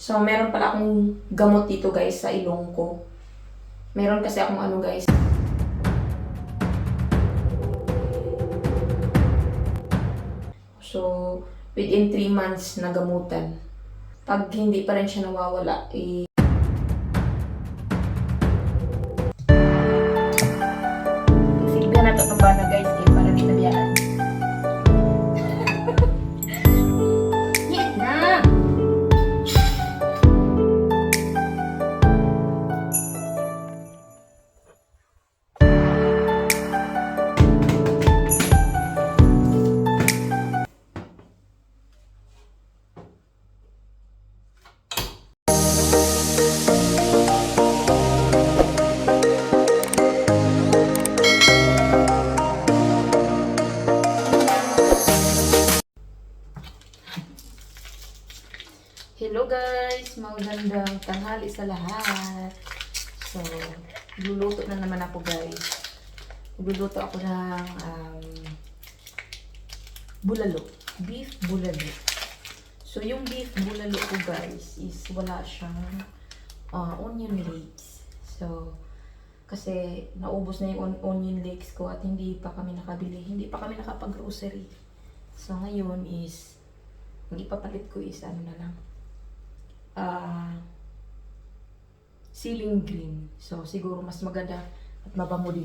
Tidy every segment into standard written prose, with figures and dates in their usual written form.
So, meron pala akong gamot dito guys sa ilong ko. Meron kasi akong ano guys. So, within 3 months na gamutan. Pag hindi pa rin siya nawawala, silbihan na ito ng bana guys, para di nabiyaan. Yes na! Hello guys! Magandang tanghali sa lahat. So, luluto na naman ako guys. Luluto ako ng bulalo. Beef bulalo. So, yung beef bulalo ko guys is wala siyang onion leeks. So, kasi naubos na yung onion leeks ko at hindi pa kami nakabili. Hindi pa kami nakapag-grocery. So, ngayon is ang ipapalit ko is ano na lang. Ceiling green. So, siguro mas maganda at mabango din.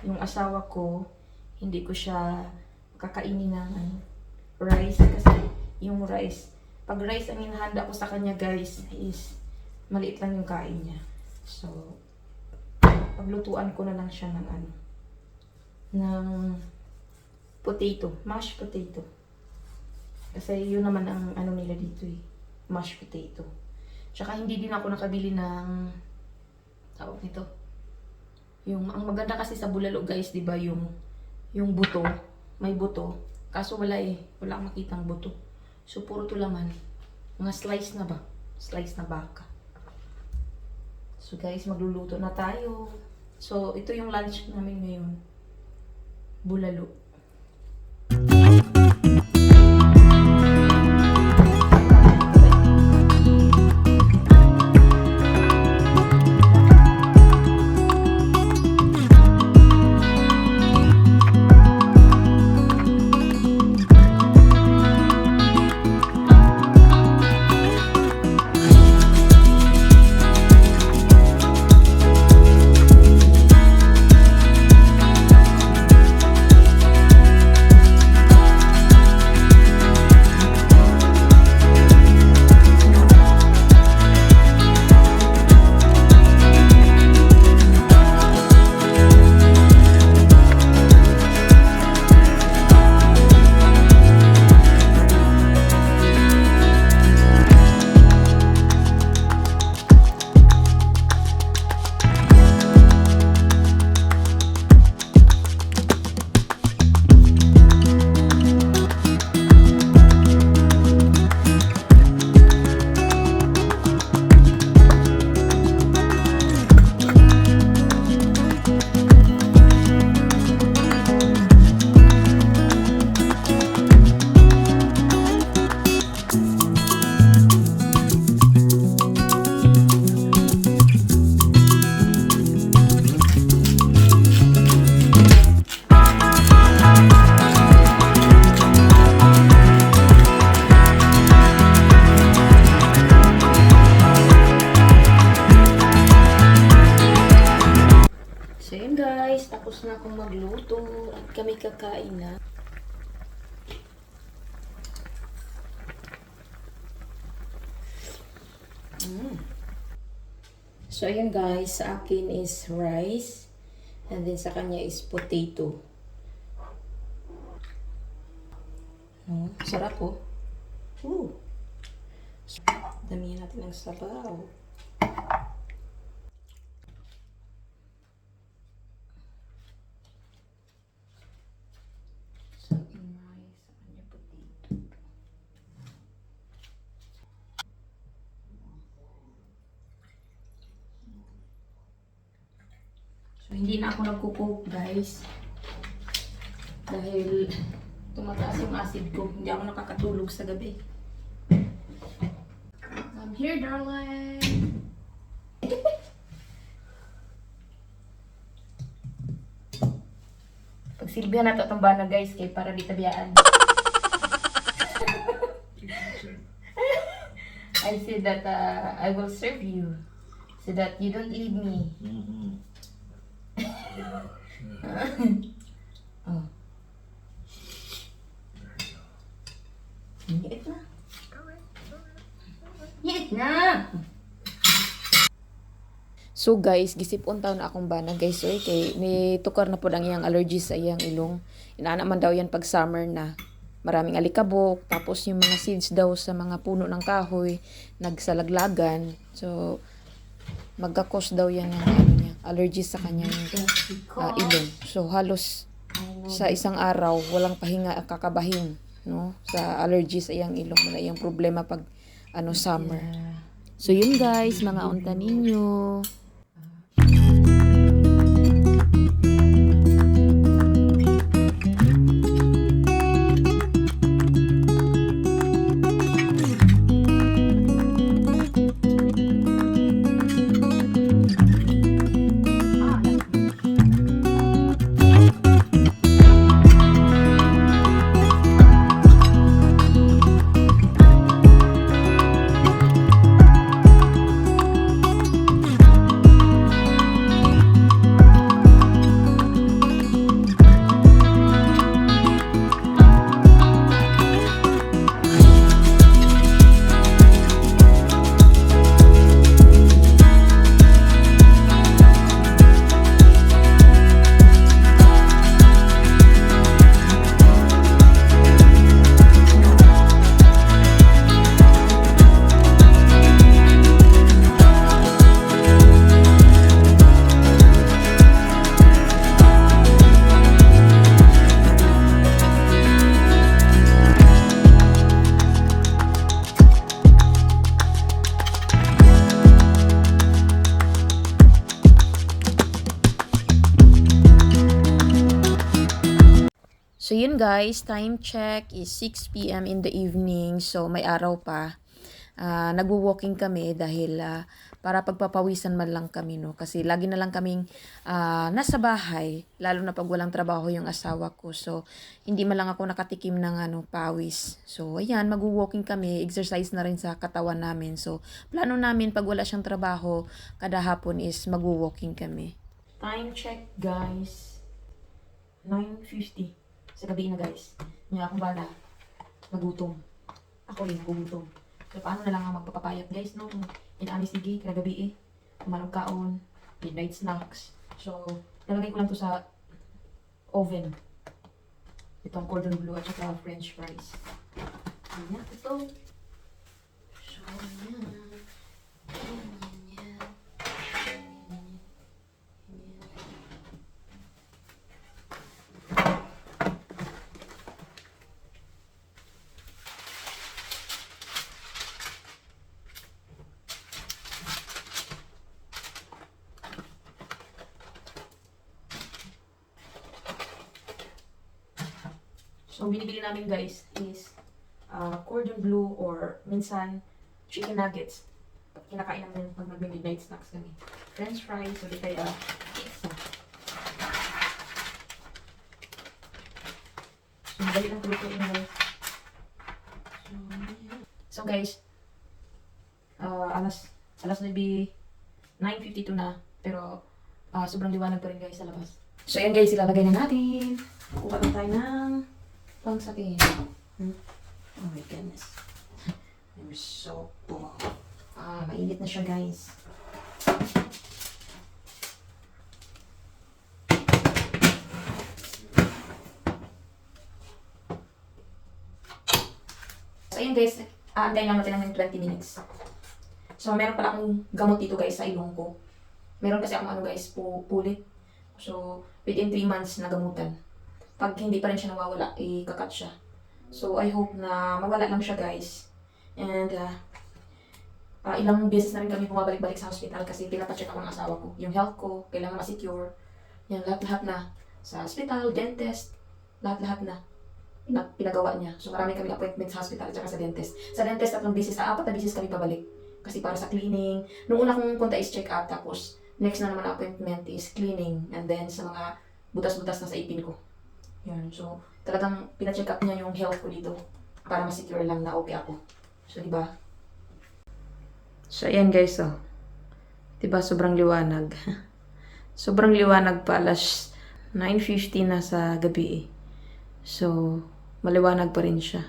Yung asawa ko, hindi ko siya kakainin ng rice kasi yung rice, pag rice ang hinahanda ko sa kanya guys is maliit lang yung kain niya. So, paglutuan ko na lang siya ng ng potato, mashed potato. Kasi yun naman ang ano nila dito mashed potato. Tsaka hindi din ako nakabili ng tawag nito. Ang maganda kasi sa bulalo guys, 'di ba, yung buto, may buto. Kaso wala wala akong makitang buto. So puro to laman. Mga slice na ba? Slice na baka. So guys, magluluto na tayo. So ito yung lunch namin ngayon. Bulalo. So yun guys, tapos na akong magluto at kami kakain na. So ayan guys, sa akin is rice and then sa kanya is potato. Sarap oh. Damihan natin ng sabaw. So, hindi na ako nagkukook guys. Dahil tumataas yung acid ko. Hindi ako nakakatulog sa gabi. I'm here, darling. Pagsilbihan na to itong bana guys, kay para di tabiyaan. I said that I will serve you so that you don't leave me. Oh. Higit na. Higit na! So guys, gisipon taon na akong bana guys, oy, kay ni tukar na pod ang iyang allergies sa iyang ilong. Inaana man daw yan pag summer na. Maraming alikabok, tapos yung mga seeds daw sa mga puno ng kahoy, nagsalaglagan. So, magkakos daw yan ng niya, allergies sa kanyang ilong. So, halos sa isang araw, walang pahinga kakabahin, no? Sa allergies sa iyang ilong, wala iyang problema pag summer. So, yun guys, mga unta ninyo. So yun guys, time check is 6 p.m. in the evening. So may araw pa. Nagwo-walking kami dahil para pagpapawisan man lang kami, no? Kasi lagi na lang kaming nasa bahay, lalo na pag walang trabaho yung asawa ko. So hindi man lang ako nakatikim ng pawis. So ayan, magwo-walking kami, exercise na rin sa katawan namin. So plano namin pag wala siyang trabaho, kada hapon is magwo-walking kami. Time check guys, 9:50. Sa gabi na guys. Nga akong bala. Nagutom. Ako rin nagugutom. So paano na lang ang magpapapayat guys, no? Inaani sige, kagabi Kumalog kaon. Midnight snacks. So, nalagay ko lang to sa oven. Itong cordon bleu at saka french fries. Ayan, ito. So, ayan. So, binibili namin guys is cordon bleu or minsan chicken nuggets. Kinakain namin pag mag-midnight snacks kami. French fries, so di kaya pizza. So, madali lang tulutuin guys. So guys, alas 9:52 na. Pero sobrang liwanag pa rin guys sa labas. So yan guys, ilalagay na natin. Kuha lang tayo ng pangsakin. Oh my goodness. I'm so full. Mainit na siya guys. So ayun guys, aantayin lang natin ng 20 minutes. So meron pala akong gamot dito guys sa ilong ko. Meron kasi akong guys, pulit. So within 3 months na gamutan. Pag hindi pa rin siya nawawala, ikakat siya. So, I hope na mawala lang siya, guys. And, ilang beses na rin kami bumabalik-balik sa hospital kasi pinapacheck ako ng asawa ko. Yung health ko, kailangan ma-secure. Yan, lahat-lahat na. Sa hospital, dentist, lahat-lahat na. Pinagawa niya. So, marami kami appointment sa hospital at saka sa dentist. Sa dentist, 3 beses, 4 na beses kami pabalik. Kasi para sa cleaning. Nung una kong punta is check up. Tapos, next na naman appointment is cleaning. And then, sa mga butas-butas na sa ipin ko. Yun. So, talagang pina-check up niya yung health ko dito. Para ma-secure lang na okay ako. So, diba? So, ayan guys, oh. Diba, sobrang liwanag. Sobrang liwanag pa. Alas 9:50 na sa gabi eh. So, maliwanag pa rin siya.